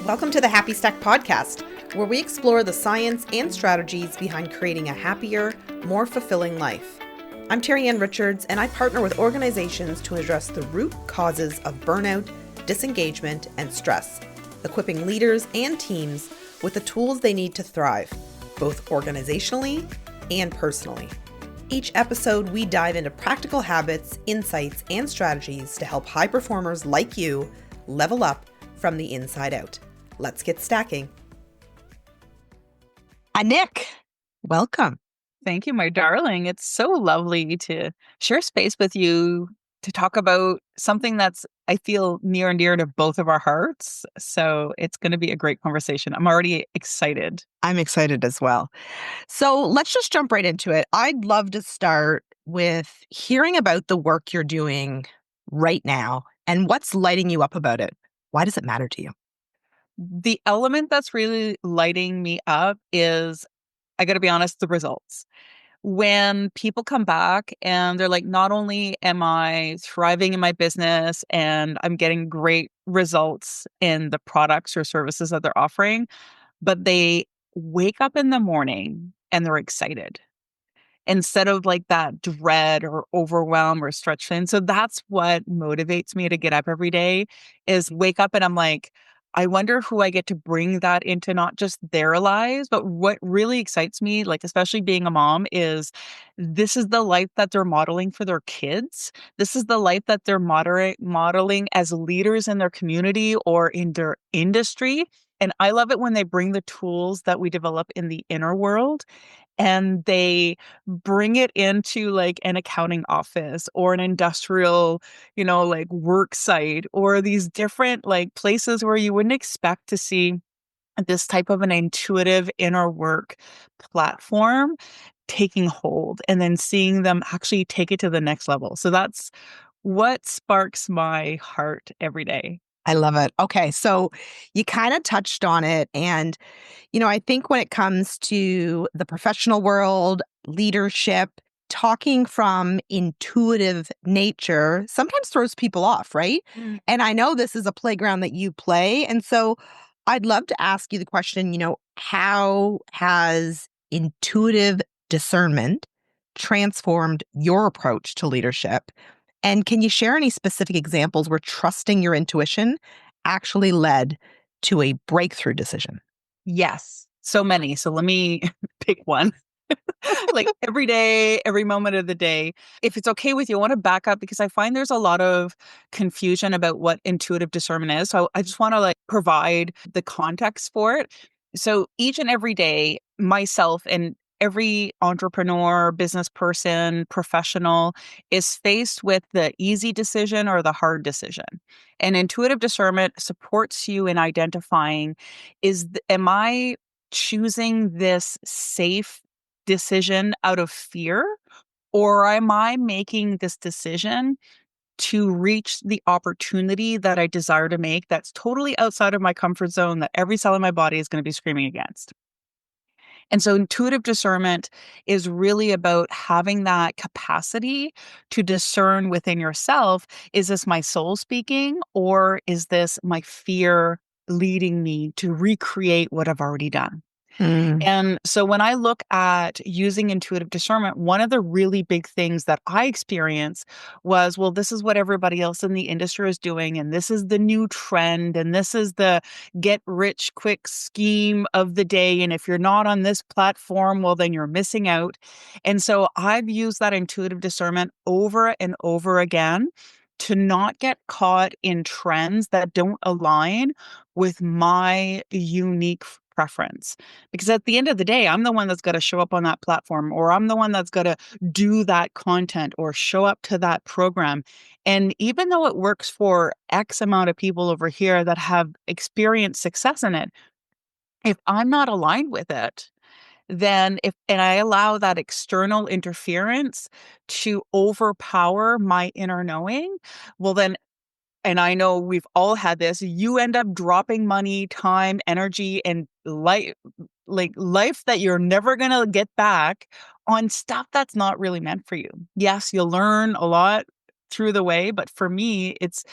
Welcome to the Happy Stack podcast, where we explore the science and strategies behind creating a happier, more fulfilling life. I'm Terri-Ann Richards, and I partner with organizations to address the root causes of burnout, disengagement, and stress, equipping leaders and teams with the tools they need to thrive, both organizationally and personally. Each episode, we dive into practical habits, insights, and strategies to help high performers like you level up from the inside out. Let's get stacking. Anik, welcome. Thank you, my darling. It's so lovely to share space with you to talk about something that's, I feel, near and dear to both of our hearts. So it's going to be a great conversation. I'm already excited. I'm excited as well. So let's just jump right into it. I'd love to start with hearing about the work you're doing right now and what's lighting you up about it. Why does it matter to you? The element that's really lighting me up is, I got to be honest, the results. When people come back and they're like, not only am I thriving in my business and I'm getting great results in the products or services that they're offering, but they wake up in the morning and they're excited instead of like that dread or overwhelm or stretch thin. So that's what motivates me to get up every day, is wake up and I'm like, I wonder who I get to bring that into not just their lives, but what really excites me, like especially being a mom, is this is the life that they're modeling for their kids. This is the life that they're modeling as leaders in their community or in their industry. And I love it when they bring the tools that we develop in the inner world and they bring it into like an accounting office or an industrial, like work site, or these different like places where you wouldn't expect to see this type of an intuitive inner work platform taking hold, and then seeing them actually take it to the next level. So that's what sparks my heart every day. I love it. Okay, so you kind of touched on it. And, I think when it comes to the professional world, leadership, talking from intuitive nature sometimes throws people off, right? Mm. And I know this is a playground that you play. And so I'd love to ask you the question, how has intuitive discernment transformed your approach to leadership? And can you share any specific examples where trusting your intuition actually led to a breakthrough decision? Yes, so many. So let me pick one. Like every day, every moment of the day. If it's okay with you, I want to back up because I find there's a lot of confusion about what intuitive discernment is. So I just want to like provide the context for it. So each and every day, myself and every entrepreneur, business person, professional is faced with the easy decision or the hard decision. And intuitive discernment supports you in identifying, am I choosing this safe decision out of fear, or am I making this decision to reach the opportunity that I desire to make that's totally outside of my comfort zone, that every cell in my body is going to be screaming against? And so intuitive discernment is really about having that capacity to discern within yourself, is this my soul speaking, or is this my fear leading me to recreate what I've already done? Mm. And so when I look at using intuitive discernment, one of the really big things that I experienced was, well, this is what everybody else in the industry is doing, and this is the new trend, and this is the get rich quick scheme of the day. And if you're not on this platform, well, then you're missing out. And so I've used that intuitive discernment over and over again to not get caught in trends that don't align with my unique preference. Because at the end of the day, I'm the one that's got to show up on that platform, or I'm the one that's got to do that content or show up to that program. And even though it works for X amount of people over here that have experienced success in it, if I'm not aligned with it, and I allow that external interference to overpower my inner knowing, well, then, and I know we've all had this, you end up dropping money, time, energy, and life that you're never going to get back on stuff that's not really meant for you. Yes, you'll learn a lot through the way, but for me, it's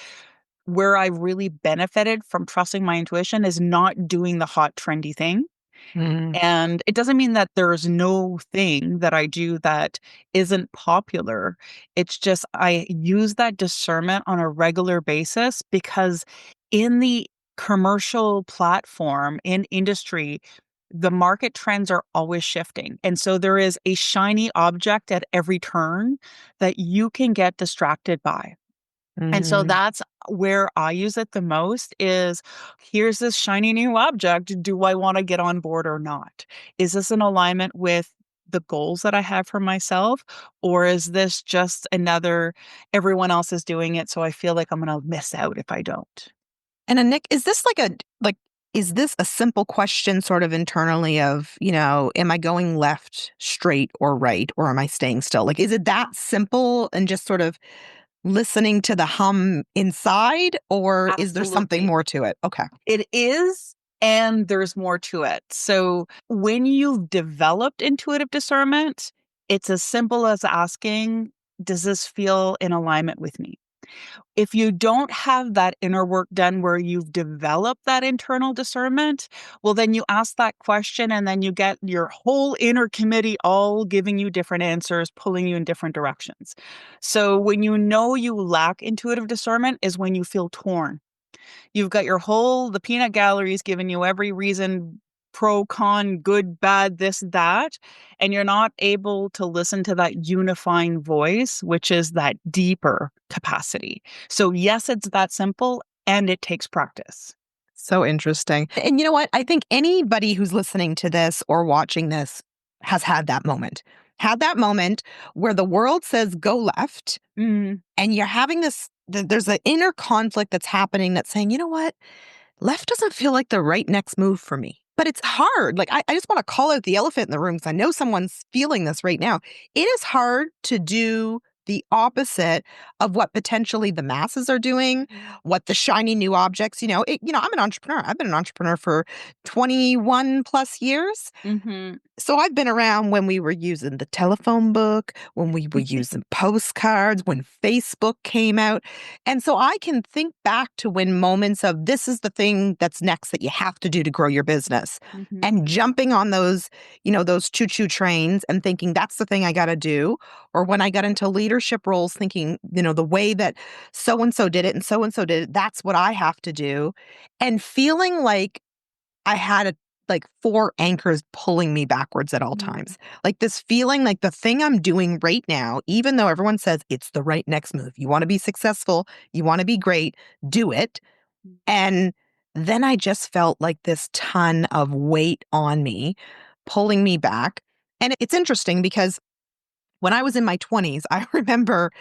where I really benefited from trusting my intuition is not doing the hot, trendy thing. Mm. And it doesn't mean that there's no thing that I do that isn't popular. It's just I use that discernment on a regular basis because in the commercial platform, in industry, the market trends are always shifting. And so there is a shiny object at every turn that you can get distracted by. And so Mhm. that's where I use it the most is here's this shiny new object. Do I want to get on board or not? Is this in alignment with the goals that I have for myself? Or is this just another, everyone else is doing it, so I feel like I'm going to miss out if I don't? And Nick, is this like is this a simple question sort of internally of, am I going left, straight, or right, or am I staying still? Like, is it that simple and just sort of listening to the hum inside, or is there something Absolutely. more to it? Okay. It is, and there's more to it. So when you've developed intuitive discernment, it's as simple as asking, does this feel in alignment with me? If you don't have that inner work done where you've developed that internal discernment, well, then you ask that question and then you get your whole inner committee all giving you different answers, pulling you in different directions. So when you know you lack intuitive discernment is when you feel torn. You've got the peanut galleries giving you every reason, pro, con, good, bad, this, that, and you're not able to listen to that unifying voice, which is that deeper capacity. So yes, it's that simple and it takes practice. So interesting. And you know what? I think anybody who's listening to this or watching this has had that moment where the world says go left Mm, and you're having there's an inner conflict that's happening that's saying, you know what? Left doesn't feel like the right next move for me. But it's hard. Like, I just want to call out the elephant in the room because I know someone's feeling this right now. It is hard to do the opposite of what potentially the masses are doing, what the shiny new objects, I'm an entrepreneur. I've been an entrepreneur for 21 plus years. mhm, So I've been around when we were using the telephone book, when we were using postcards, when Facebook came out. And so I can think back to when moments of this is the thing that's next that you have to do to grow your business. mhm, And jumping on those choo-choo trains and thinking that's the thing I got to do. Or when I got into leadership roles thinking, the way that so-and-so did it and so-and-so did it, that's what I have to do. And feeling like I had like four anchors pulling me backwards at all mm, times. Like this feeling like the thing I'm doing right now, even though everyone says it's the right next move, you want to be successful, you want to be great, do it. And then I just felt like this ton of weight on me, pulling me back. And it's interesting because when I was in my 20s, I remember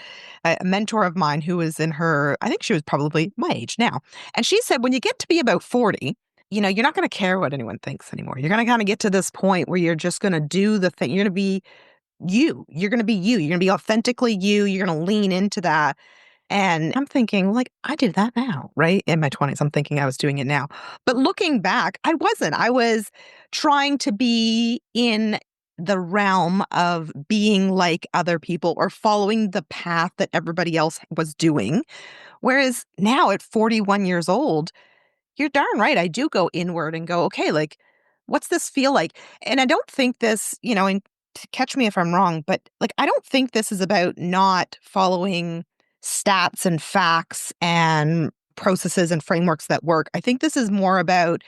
a mentor of mine who was in her, I think she was probably my age now. And she said, when you get to be about 40, you're not going to care what anyone thinks anymore. You're going to kind of get to this point where you're just going to do the thing. You're going to be you. You're going to be you. You're going to be authentically you. You're going to lean into that. And I'm thinking, like, I did that now, right? In my 20s, I'm thinking I was doing it now. But looking back, I wasn't. I was trying to be in the realm of being like other people or following the path that everybody else was doing. Whereas now at 41 years old, you're darn right. I do go inward and go, okay, like, what's this feel like? And I don't think this, and catch me if I'm wrong, but like, I don't think this is about not following stats and facts and processes and frameworks that work. I think this is more about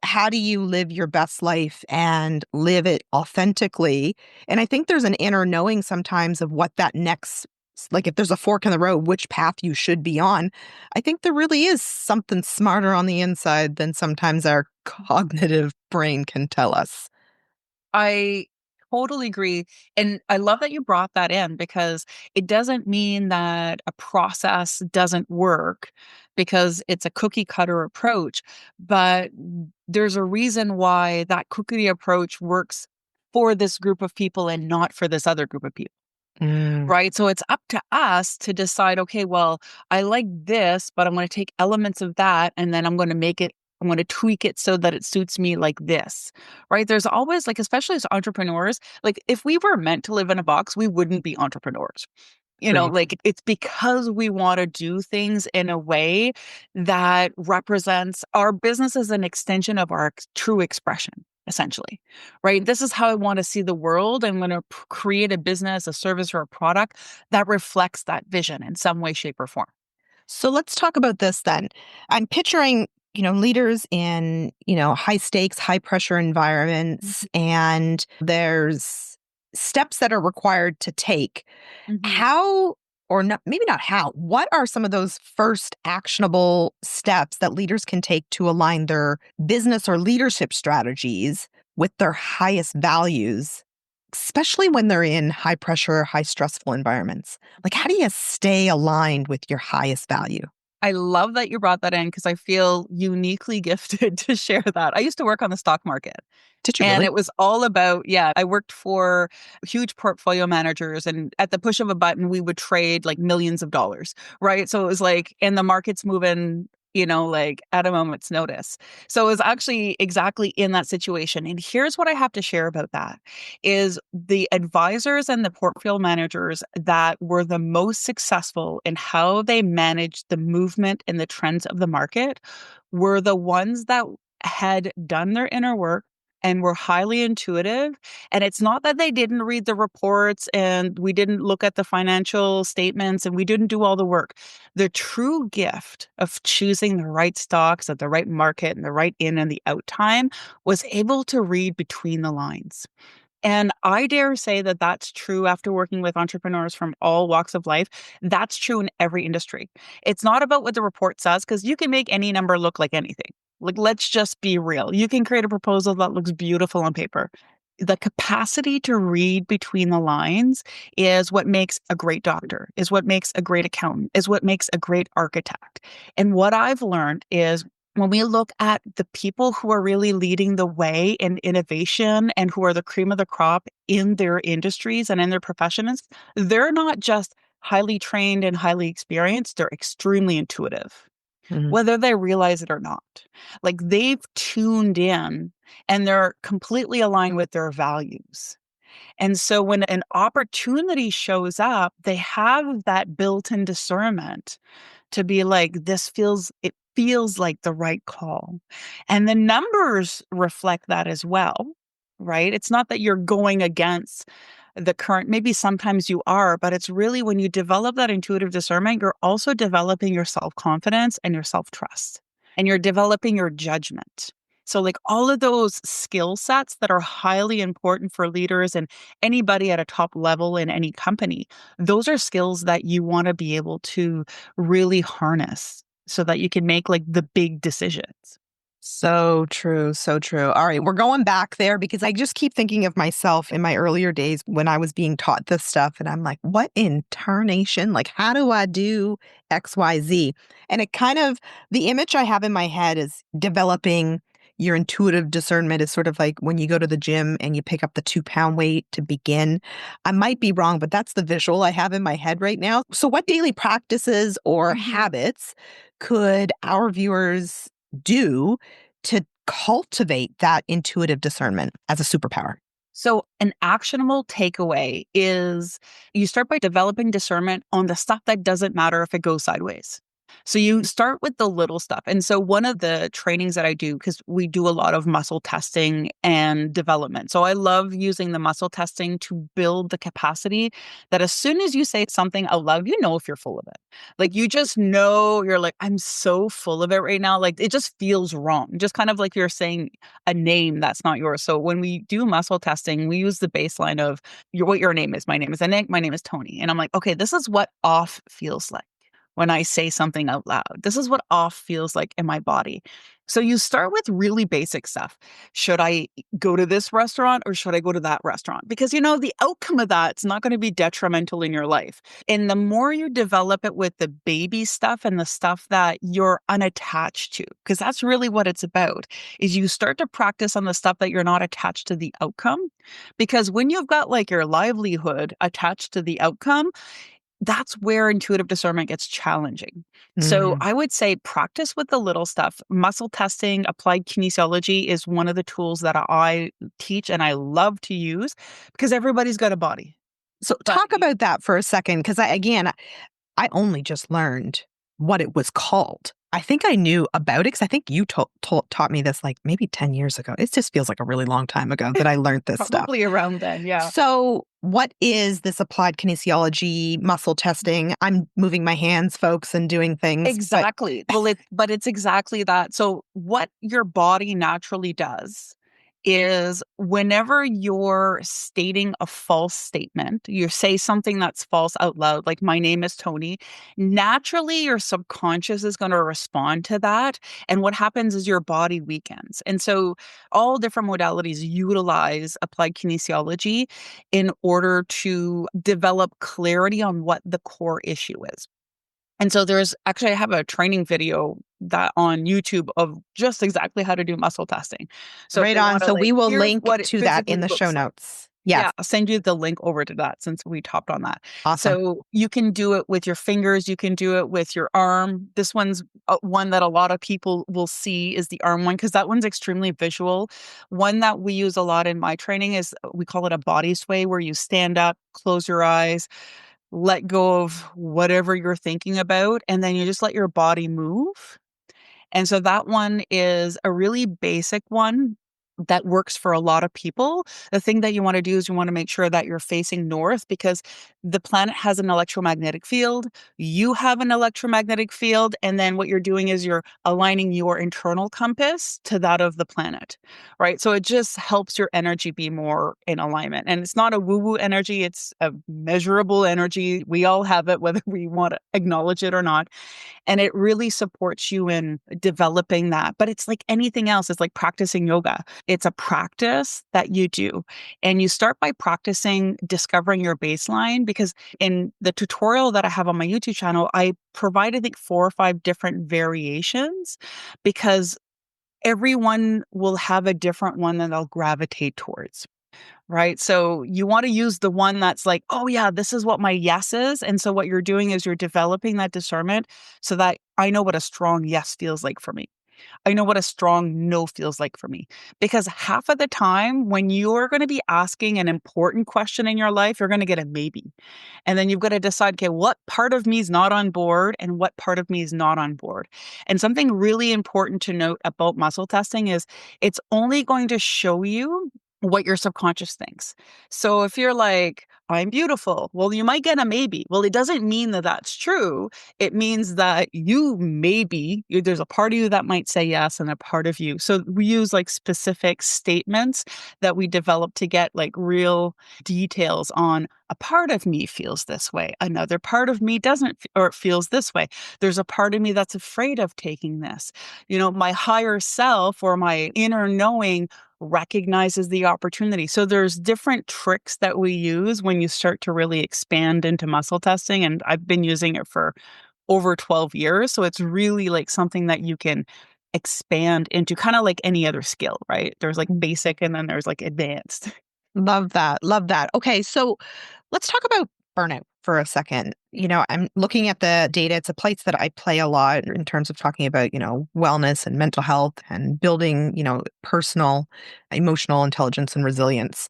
how do you live your best life and live it authentically? And I think there's an inner knowing sometimes of what that next, like if there's a fork in the road, which path you should be on. I think there really is something smarter on the inside than sometimes our cognitive brain can tell us. I totally agree. And I love that you brought that in because it doesn't mean that a process doesn't work because it's a cookie cutter approach, but there's a reason why that cookie approach works for this group of people and not for this other group of people. Mm. Right? So it's up to us to decide, okay, well, I like this, but I'm going to take elements of that and then I'm going to tweak it so that it suits me like this. Right? There's always like, especially as entrepreneurs, like if we were meant to live in a box, we wouldn't be entrepreneurs. Agreed. Like it's because we want to do things in a way that represents our business as an extension of our true expression, essentially, right? This is how I want to see the world. I'm going to create a business, a service, or a product that reflects that vision in some way, shape, or form. So let's talk about this then. I'm picturing, leaders in, high stakes, high pressure environments, and there's steps that are required to take. Mhm. How, or not, maybe not how, what are some of those first actionable steps that leaders can take to align their business or leadership strategies with their highest values, especially when they're in high pressure, high stressful environments? Like, how do you stay aligned with your highest value? I love that you brought that in because I feel uniquely gifted to share that. I used to work on the stock market. Did you And really? it was all about, yeah, I worked for huge portfolio managers, and at the push of a button, we would trade like millions of dollars, right? So it was like, and the market's moving, like at a moment's notice. So it was actually exactly in that situation. And here's what I have to share about that is the advisors and the portfolio managers that were the most successful in how they managed the movement and the trends of the market were the ones that had done their inner work and were highly intuitive. And it's not that they didn't read the reports and we didn't look at the financial statements and we didn't do all the work. The true gift of choosing the right stocks at the right market and the right in and the out time was able to read between the lines. And I dare say that that's true after working with entrepreneurs from all walks of life. That's true in every industry. It's not about what the report says, because you can make any number look like anything. Like, let's just be real. You can create a proposal that looks beautiful on paper. The capacity to read between the lines is what makes a great doctor, is what makes a great accountant, is what makes a great architect. And what I've learned is when we look at the people who are really leading the way in innovation and who are the cream of the crop in their industries and in their professions, they're not just highly trained and highly experienced, they're extremely intuitive, Mhm. whether they realize it or not. Like they've tuned in and they're completely aligned with their values. And so when an opportunity shows up, they have that built-in discernment to be like, it feels like the right call. And the numbers reflect that as well, right? It's not that you're going against the current, maybe sometimes you are, but it's really when you develop that intuitive discernment, you're also developing your self-confidence and your self-trust, and you're developing your judgment. So, like all of those skill sets that are highly important for leaders and anybody at a top level in any company, those are skills that you want to be able to really harness so that you can make like the big decisions. So true. So true. All right. We're going back there because I just keep thinking of myself in my earlier days when I was being taught this stuff. And I'm like, what in tarnation? Like, how do I do XYZ? And it kind of, the image I have in my head is developing your intuitive discernment is sort of like when you go to the gym and you pick up the 2 pound weight to begin. I might be wrong, but that's the visual I have in my head right now. So, what daily practices or Mhm. habits could our viewers do to cultivate that intuitive discernment as a superpower? So, an actionable takeaway is you start by developing discernment on the stuff that doesn't matter if it goes sideways. So, you start with the little stuff. And so, one of the trainings that I do, because we do a lot of muscle testing and development. So, I love using the muscle testing to build the capacity that as soon as you say something out loud, you know if you're full of it. Like, you just know you're like, I'm so full of it right now. Like, it just feels wrong. Just kind of like you're saying a name that's not yours. So when we do muscle testing, we use the baseline of what your name is. My name is Anik. My name is Tony. And I'm like, okay, this is what off feels like when I say something out loud. This is what off feels like in my body. So you start with really basic stuff. Should I go to this restaurant or should I go to that restaurant? Because the outcome of that's not going to be detrimental in your life. And the more you develop it with the baby stuff and the stuff that you're unattached to, because that's really what it's about, is you start to practice on the stuff that you're not attached to the outcome. Because when you've got like your livelihood attached to the outcome, that's where intuitive discernment gets challenging. So Mm. I would say practice with the little stuff. Muscle testing, applied kinesiology is one of the tools that I teach and I love to use because everybody's got a body. So But talk about that for a second, because I only just learned what it was called. I think I knew about it because I think you taught me this like maybe 10 years ago. It just feels like a really long time ago that I learned this stuff. probably around then, yeah. So, what is this applied kinesiology muscle testing? I'm moving my hands, folks, and doing things. Exactly. Well, it's exactly that. So what your body naturally does is whenever you're stating a false statement, you say something that's false out loud, like my name is Tony, naturally your subconscious is going to respond to that. And what happens is your body weakens. And so all different modalities utilize applied kinesiology in order to develop clarity on what the core issue is. And so there's actually, I have a training video that on YouTube of just exactly how to do muscle testing. So if Right they on. want to So like, we will here's link what it to that in physically the show looks like. notes. Yes. Yeah, I'll send you the link over to that since we topped on that. Awesome. So you can do it with your fingers. You can do it with your arm. This one's one that a lot of people will see is the arm one because that one's extremely visual. One that we use a lot in my training is we call it a body sway where you stand up, close your eyes, let go of whatever you're thinking about, and then you just let your body move. And so that one is a really basic one that works for a lot of people. The thing that you want to do is you want to make sure that you're facing north because the planet has an electromagnetic field. You have an electromagnetic field. And then what you're doing is you're aligning your internal compass to that of the planet, right? So it just helps your energy be more in alignment. And it's not a woo woo energy, it's a measurable energy. We all have it, whether we want to acknowledge it or not. And it really supports you in developing that. But it's like anything else, it's like practicing yoga. It's a practice that you do. And you start by practicing discovering your baseline because in the tutorial that I have on my YouTube channel, I provide, I think, 4 or 5 different variations because everyone will have a different one that they'll gravitate towards. Right. So you want to use the one that's like, oh, yeah, this is what my yes is. And so what you're doing is you're developing that discernment so that I know what a strong yes feels like for me. I know what a strong no feels like for me. Because half of the time, when you're going to be asking an important question in your life, you're going to get a maybe. And then you've got to decide, okay, what part of me is not on board and what part of me is not on board. And something really important to note about muscle testing is it's only going to show you what your subconscious thinks. So if you're like, I'm beautiful, well, you might get a maybe. Well, it doesn't mean that that's true. It means that there's a part of you that might say yes and a part of you. So we use like specific statements that we develop to get like real details on a part of me feels this way. Another part of me doesn't, or it feels this way. There's a part of me that's afraid of taking this. My higher self or my inner knowing recognizes the opportunity. So there's different tricks that we use when you start to really expand into muscle testing. And I've been using it for over 12 years. So it's really like something that you can expand into kind of like any other skill, right? There's like basic and then there's like advanced. Love that. Love that. Okay. So let's talk about burnout for a second. I'm looking at the data. It's a place that I play a lot in terms of talking about, wellness and mental health and building, personal, emotional intelligence and resilience.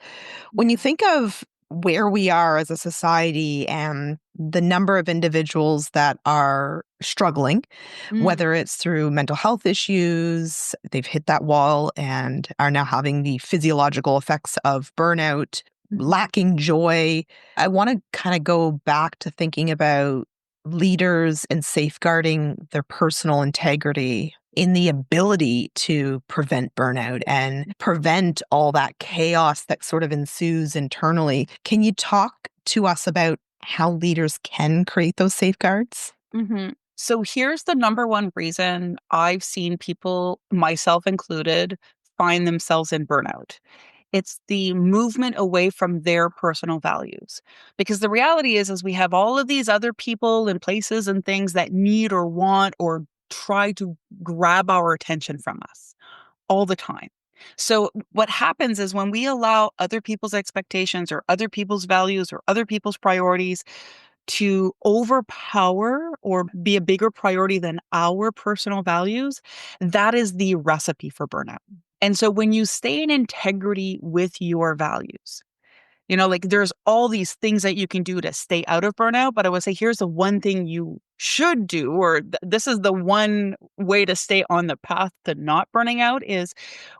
When you think of where we are as a society and the number of individuals that are struggling, Mm, whether it's through mental health issues, they've hit that wall and are now having the physiological effects of burnout, mhm, lacking joy. I want to kind of go back to thinking about leaders and safeguarding their personal integrity in the ability to prevent burnout and prevent all that chaos that sort of ensues internally. Can you talk to us about how leaders can create those safeguards? mhm. So here's the number one reason I've seen people, myself included, find themselves in burnout. It's the movement away from their personal values. Because the reality is we have all of these other people and places and things that need or want or try to grab our attention from us all the time. So what happens is when we allow other people's expectations or other people's values or other people's priorities to overpower or be a bigger priority than our personal values, that is the recipe for burnout. And so when you stay in integrity with your values, Like there's all these things that you can do to stay out of burnout, but I would say here's the one thing you should do, or this is the one way to stay on the path to not burning out is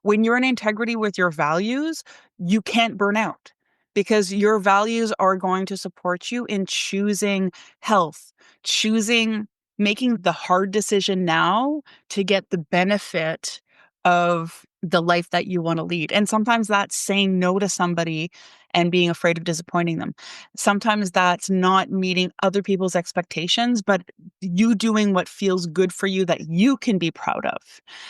when you're in integrity with your values, you can't burn out because your values are going to support you in choosing health, choosing making the hard decision now to get the benefit of the life that you want to lead. And sometimes that's saying no to somebody and being afraid of disappointing them. Sometimes that's not meeting other people's expectations, but you doing what feels good for you that you can be proud of.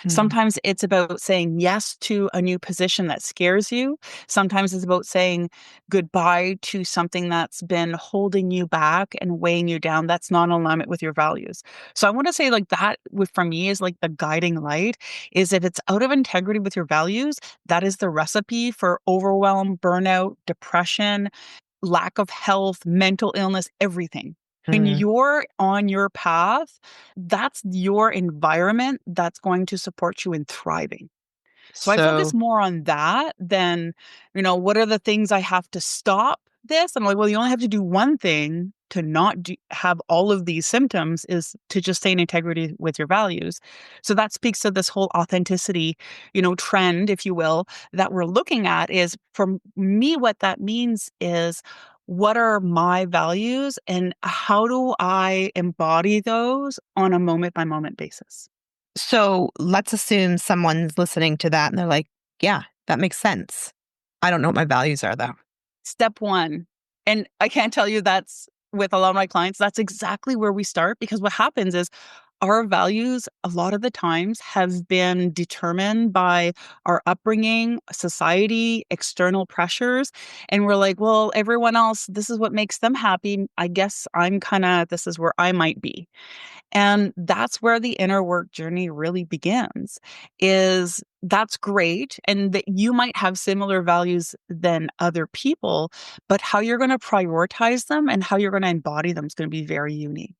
Sometimes it's about saying yes to a new position that scares you. Sometimes it's about saying goodbye to something that's been holding you back and weighing you down. That's not in alignment with your values. So I want to say like that for me is like the guiding light is if it's out of integrity with your values, that is the recipe for overwhelm, burnout, depression, lack of health, mental illness, everything. When Mm. you're on your path, that's your environment that's going to support you in thriving. So I focus So, more on that than, what are the things I have to stop this? I'm like, well, you only have to do one thing to not have all of these symptoms is to just stay in integrity with your values. So that speaks to this whole authenticity, trend, if you will, that we're looking at is for me, what that means is what are my values and how do I embody those on a moment by moment basis? so let's assume someone's listening to that and they're like, yeah, that makes sense. I don't know what my values are though. Step one. And I can't tell you that's with a lot of my clients, that's exactly where we start because what happens is our values a lot of the times have been determined by our upbringing, society, external pressures. And we're like, well, everyone else, this is what makes them happy. I guess this is where I might be. And that's where the inner work journey really begins is that's great. And that you might have similar values than other people, but how you're going to prioritize them and how you're going to embody them is going to be very unique.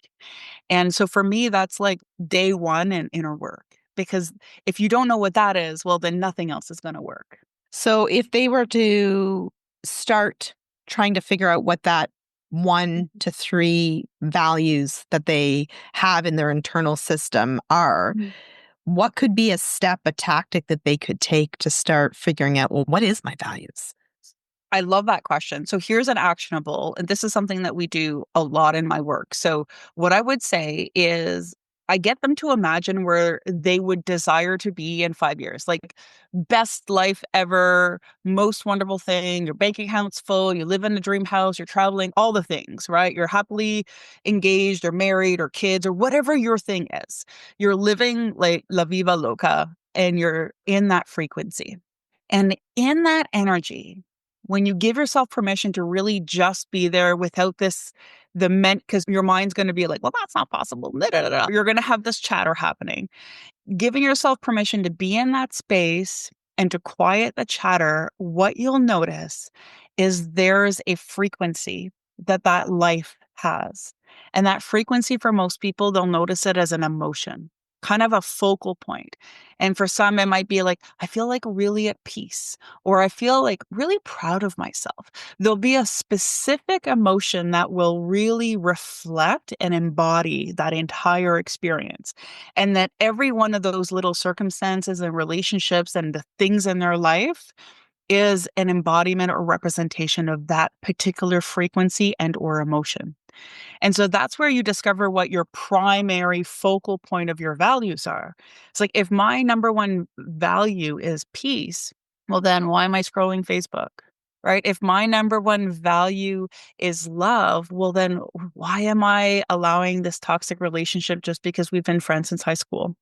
And so for me, that's like day one in inner work, because if you don't know what that is, well, then nothing else is going to work. So if they were to start trying to figure out what that 1 to 3 values that they have in their internal system are, Mhm. what could be a step, a tactic that they could take to start figuring out, well, what is my values? I love that question. So here's an actionable, and this is something that we do a lot in my work. So what I would say is I get them to imagine where they would desire to be in 5 years, like best life ever, most wonderful thing, your bank account's full, you live in a dream house, you're traveling, all the things, right? You're happily engaged or married or kids or whatever your thing is. You're living like la viva loca and you're in that frequency. And in that energy, when you give yourself permission to really just be there without because your mind's going to be like, well, that's not possible. Da, da, da, da. You're going to have this chatter happening. Giving yourself permission to be in that space and to quiet the chatter, what you'll notice is there's a frequency that life has. And that frequency for most people, they'll notice it as an emotion, kind of a focal point. And for some, it might be like, I feel like really at peace, or I feel like really proud of myself. There'll be a specific emotion that will really reflect and embody that entire experience. And that every one of those little circumstances and relationships and the things in their life is an embodiment or representation of that particular frequency and or emotion. And so that's where you discover what your primary focal point of your values are. It's like if my number one value is peace, well, then why am I scrolling Facebook? Right? If my number one value is love, well, then why am I allowing this toxic relationship just because we've been friends since high school?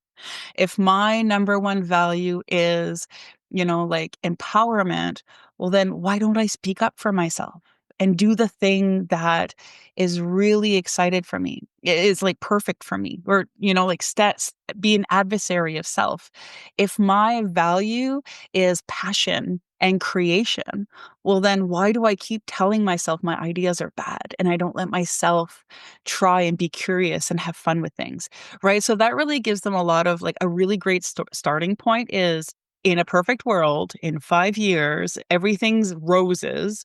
If my number one value is, like empowerment, well, then why don't I speak up for myself and do the thing that is really excited for me? It is like perfect for me, or, like stats, be an adversary of self. If my value is passion and creation, well, then why do I keep telling myself my ideas are bad and I don't let myself try and be curious and have fun with things? Right. So that really gives them a lot of like a really great starting point is in a perfect world, in 5 years, everything's roses.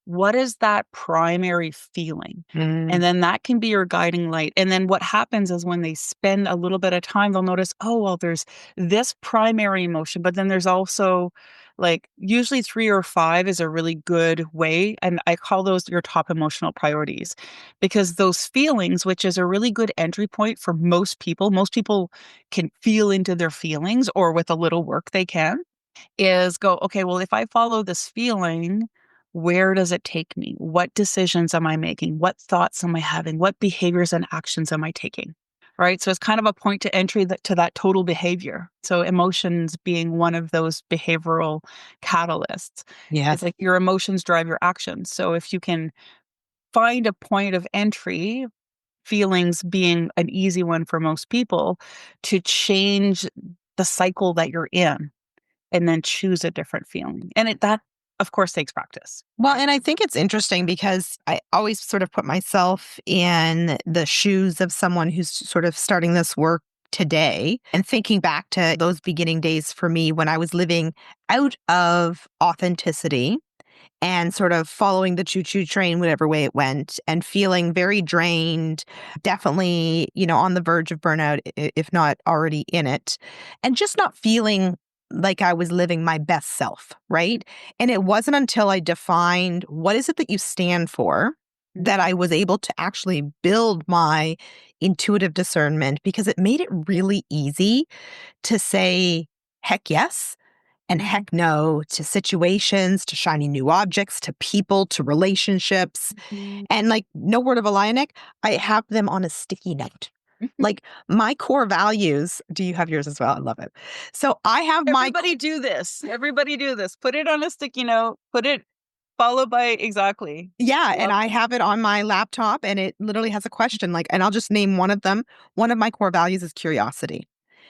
what is that primary feeling? Mm. And then that can be your guiding light. And then what happens is when they spend a little bit of time, they'll notice, oh, well, there's this primary emotion, but then there's also like usually 3 or 5 is a really good way. And I call those your top emotional priorities because those feelings, which is a really good entry point for most people can feel into their feelings or with a little work they can is go, okay, well, if I follow this feeling, where does it take me? What decisions am I making? What thoughts am I having? What behaviors and actions am I taking? Right. So it's kind of a point to entry to that total behavior. So emotions being one of those behavioral catalysts. Yes. It's like your emotions drive your actions. So if you can find a point of entry, feelings being an easy one for most people to change the cycle that you're in and then choose a different feeling. And that, of course, takes practice. Well, and I think it's interesting because I always sort of put myself in the shoes of someone who's sort of starting this work today and thinking back to those beginning days for me when I was living out of authenticity and sort of following the choo-choo train whatever way it went and feeling very drained, definitely, on the verge of burnout, if not already in it, and just not feeling like I was living my best self, right? And it wasn't until I defined what is it that you stand for that I was able to actually build my intuitive discernment because it made it really easy to say heck yes and heck no to situations, to shiny new objects, to people, to relationships. Mhm. And like, no word of a lie, Nick, I have them on a sticky note. Like my core values. Do you have yours as well? I love it. So I have my. Everybody do this. Everybody do this. Put it on a sticky note. Put it followed by exactly. Yeah, and Love I have it on my laptop and it literally has a question like, and I'll just name one of them. One of my core values is curiosity.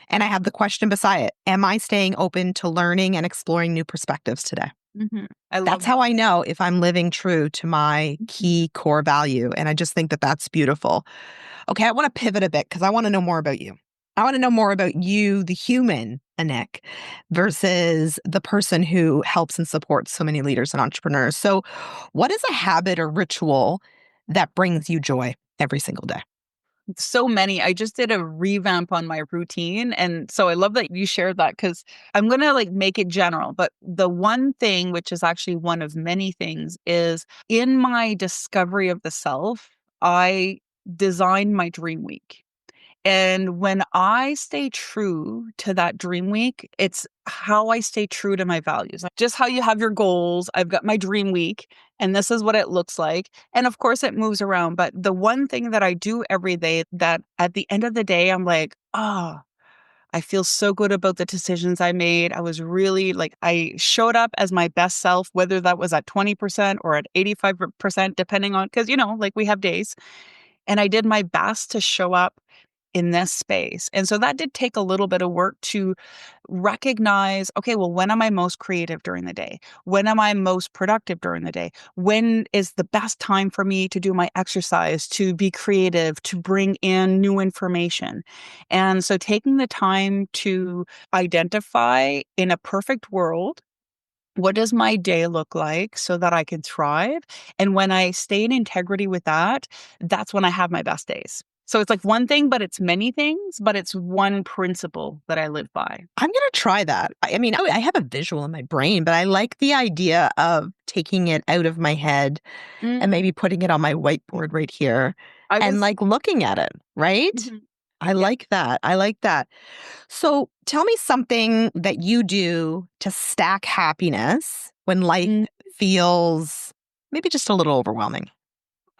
And I have the question beside it. Am I staying open to learning and exploring new perspectives today? I That's love how I know if I'm living true to my key core value. And I just think that that's beautiful. Okay, I want to pivot a bit because I want to know more about you. I want to know more about you, the human, Anik, versus the person who helps and supports so many leaders and entrepreneurs. So, what is a habit or ritual that brings you joy every single day? so many. I just did a revamp on my routine. And so I love that you shared that because I'm going to like make it general. But the one thing, which is actually one of many things, is in my discovery of the self, I designed my dream week. And when I stay true to that dream week, it's how I stay true to my values. Like just how you have your goals. I've got my dream week and this is what it looks like. And of course it moves around. But the one thing that I do every day that at the end of the day, I'm like, oh, I feel so good about the decisions I made. I was really like, I showed up as my best self, whether that was at 20% or at 85%, depending on, because, like we have days. And I did my best to show up in this space. And so that did take a little bit of work to recognize, okay, well, when am I most creative during the day? When am I most productive during the day? When is the best time for me to do my exercise, to be creative, to bring in new information? And so taking the time to identify in a perfect world, what does my day look like so that I can thrive? And when I stay in integrity with that, that's when I have my best days. So it's like one thing, but it's many things, but it's one principle that I live by. I'm going to try that. I mean, I have a visual in my brain, but I like the idea of taking it out of my head and Mm, maybe putting it on my whiteboard right here I and was, like looking at it, right? Mhm. I Yeah. like that. I like that. So tell me something that you do to stack happiness when life Mm, feels maybe just a little overwhelming.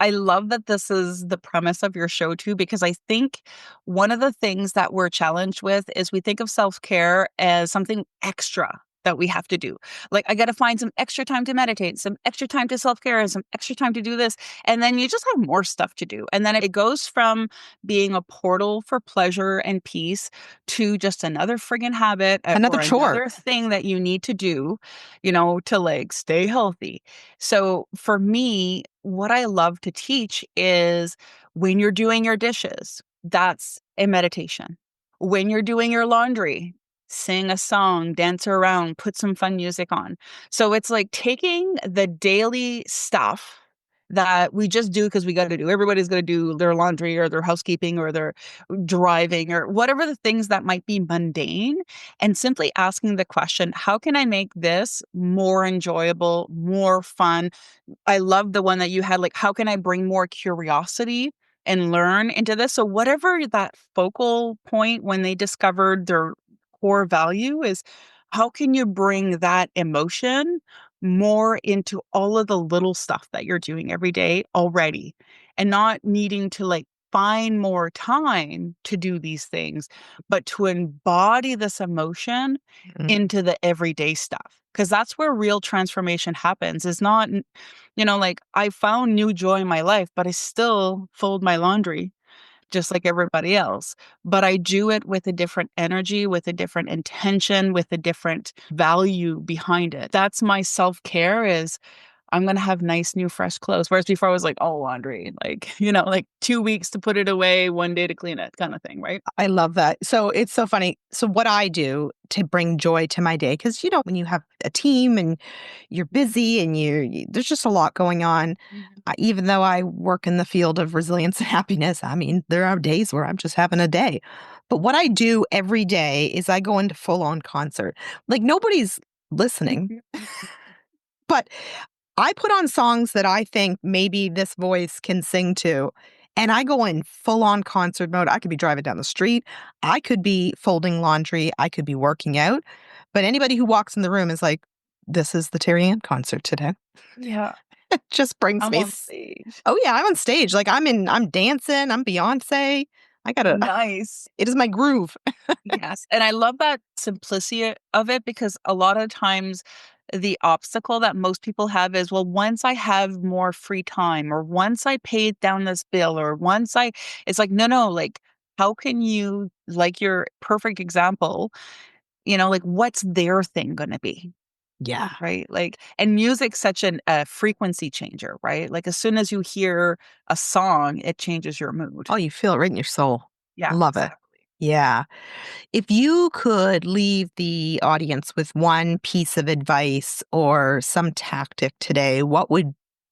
I love that this is the premise of your show too, because I think one of the things that we're challenged with is we think of self-care as something extra that we have to do. Like, I got to find some extra time to meditate, some extra time to self-care, and some extra time to do this. And then you just have more stuff to do. And then it goes from being a portal for pleasure and peace to just another friggin' habit Another or chore. another thing that you need to do, to like stay healthy. So for me, what I love to teach is when you're doing your dishes, that's a meditation. When you're doing your laundry, sing a song, dance around, put some fun music on. So it's like taking the daily stuff that we just do because we got to do. Everybody's going to do their laundry or their housekeeping or their driving or whatever the things that might be mundane, and simply asking the question, how can I make this more enjoyable, more fun? I love the one that you had, like, how can I bring more curiosity and learn into this? So whatever that focal point when they discovered their core value is, how can you bring that emotion more into all of the little stuff that you're doing every day already, and not needing to like find more time to do these things, but to embody this emotion Mm. into the everyday stuff. Because that's where real transformation happens. Is not, like, I found new joy in my life, but I still fold my laundry just like everybody else. But I do it with a different energy, with a different intention, with a different value behind it. That's my self-care is, I'm going to have nice new fresh clothes. Whereas before I was like, oh, laundry, like, like 2 weeks to put it away, 1 day to clean it kind of thing. Right. I love that. So it's so funny. So what I do to bring joy to my day, because when you have a team and you're busy and there's just a lot going on. Even though I work in the field of resilience and happiness, I mean, there are days where I'm just having a day. But what I do every day is I go into full on concert. Like nobody's listening, but I put on songs that I think maybe this voice can sing to, and I go in full on concert mode. I could be driving down the street. I could be folding laundry. I could be working out. But anybody who walks in the room is like, this is the Terri-Ann concert today. Yeah. It just brings I'm me. on stage. Oh yeah, I'm on stage. Like I'm dancing. I'm Beyonce. Nice. It is my groove. Yes. And I love that simplicity of it, because a lot of times the obstacle that most people have is, well, once I have more free time, or once I pay down this bill, or it's like, no, like, how can you, like your perfect example, like, what's their thing going to be? Yeah. Right. Like, and music's such a frequency changer, right? Like, as soon as you hear a song, it changes your mood. Oh, you feel it right in your soul. Yeah. Love it. Exactly. Yeah. If you could leave the audience with one piece of advice or some tactic today,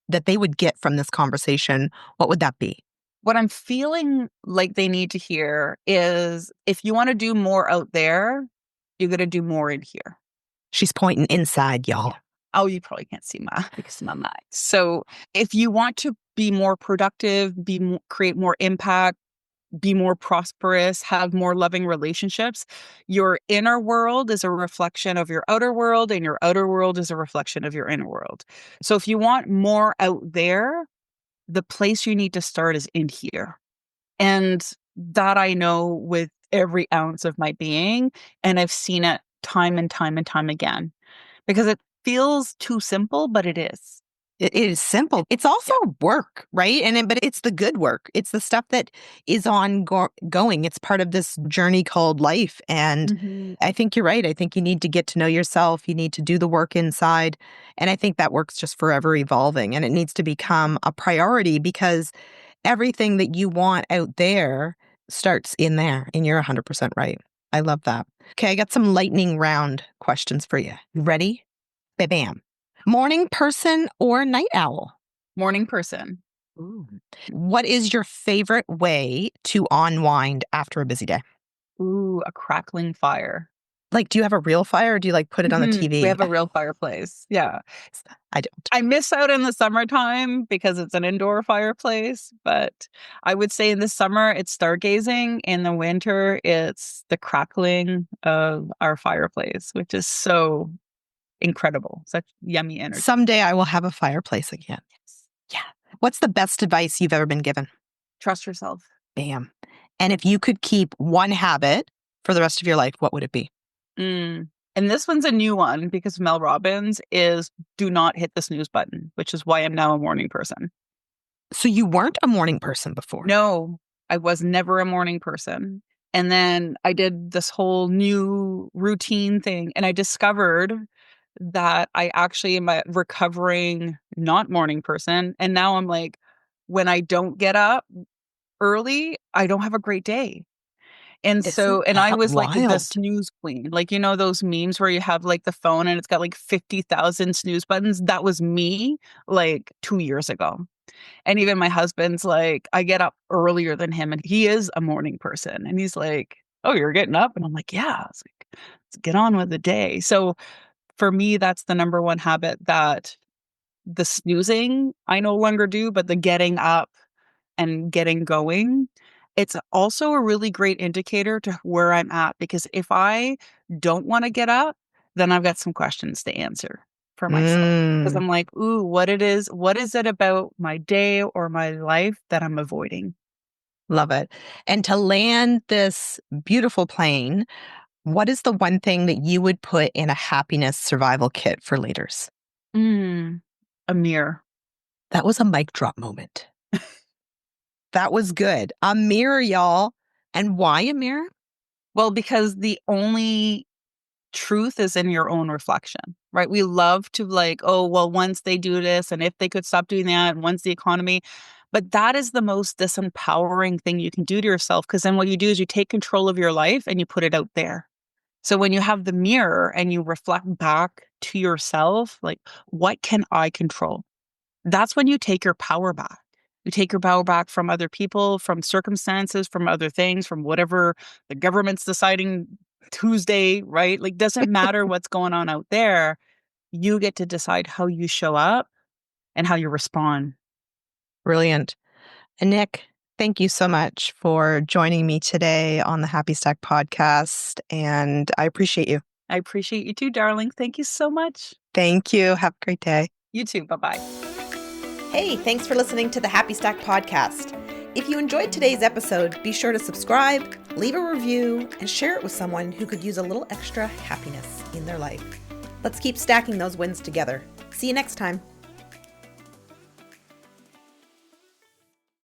that they would get from this conversation, what would that be? What I'm feeling like they need to hear is, if you want to do more out there, you got to do more in here. She's pointing inside, y'all. Yeah. Oh, you probably can't see my mind. So if you want to be more productive, create more impact, be more prosperous, have more loving relationships, your inner world is a reflection of your outer world, and your outer world is a reflection of your inner world. So if you want more out there, the place you need to start is in here. And that I know with every ounce of my being. And I've seen it time and time and time again, because it feels too simple, but it is. It is simple. It's also work, right? But it's the good work. It's the stuff that is ongoing. It's part of this journey called life. And I think you're right. I think you need to get to know yourself. You need to do the work inside. And I think that work's just forever evolving. And it needs to become a priority, because everything that you want out there starts in there. And you're 100% right. I love that. Okay, I got some lightning round questions for you. You ready? Bam. Morning person or night owl? Morning person. Ooh. What is your favorite way to unwind after a busy day? Ooh, a crackling fire. Like, do you have a real fire, or do you like put it on the TV? We have a real fireplace. Yeah. I don't. I miss out in the summertime because it's an indoor fireplace, but I would say in the summer it's stargazing. In the winter, it's the crackling of our fireplace, which is so incredible. Such yummy energy. Someday I will have a fireplace again. Yes. Yeah. What's the best advice you've ever been given? Trust yourself. Bam. And if you could keep one habit for the rest of your life, what would it be? And this one's a new one, because Mel Robbins is, do not hit the snooze button, which is why I'm now a morning person. So you weren't a morning person before? No, I was never a morning person. And then I did this whole new routine thing, and I discovered that I actually am a recovering not morning person. And now I'm like, when I don't get up early, I don't have a great day. And so, Isn't and I that was like the wild? snooze queen. Like, you know, those memes where you have like the phone and it's got like 50,000 snooze buttons. That was me like 2 years ago. And even my husband's like, I get up earlier than him and he is a morning person. And he's like, oh, you're getting up? And I'm like, yeah. It's like, let's get on with the day. So for me, that's the number one habit that the snoozing I no longer do, but the getting up and getting going. It's also a really great indicator to where I'm at because if I don't want to get up, then I've got some questions to answer for myself. Because Mm, I'm like, ooh, what is it about my day or my life that I'm avoiding? love it. And to land this beautiful plane, what is the one thing that you would put in a happiness survival kit for leaders? Mm, a mirror. That was a mic drop moment. That was good. A mirror, y'all. And why a mirror? Well, because the only truth is in your own reflection, right? We love to like, oh, well, once they do this and if they could stop doing that and once the economy, but that is the most disempowering thing you can do to yourself because then what you do is you take control of your life and you put it out there. So when you have the mirror and you reflect back to yourself, like, what can I control? That's when you take your power back. You take your power back from other people, from circumstances, from other things, from whatever the government's deciding Tuesday, right? Like, doesn't matter what's going on out there. You get to decide how you show up and how you respond. Brilliant. And Nick, thank you so much for joining me today on the Happy Stack podcast. And I appreciate you. I appreciate you too, darling. Thank you so much. Thank you. Have a great day. You too. Bye bye. Hey, thanks for listening to the Happy Stack podcast. If you enjoyed today's episode, be sure to subscribe, leave a review, and share it with someone who could use a little extra happiness in their life. Let's keep stacking those wins together. See you next time.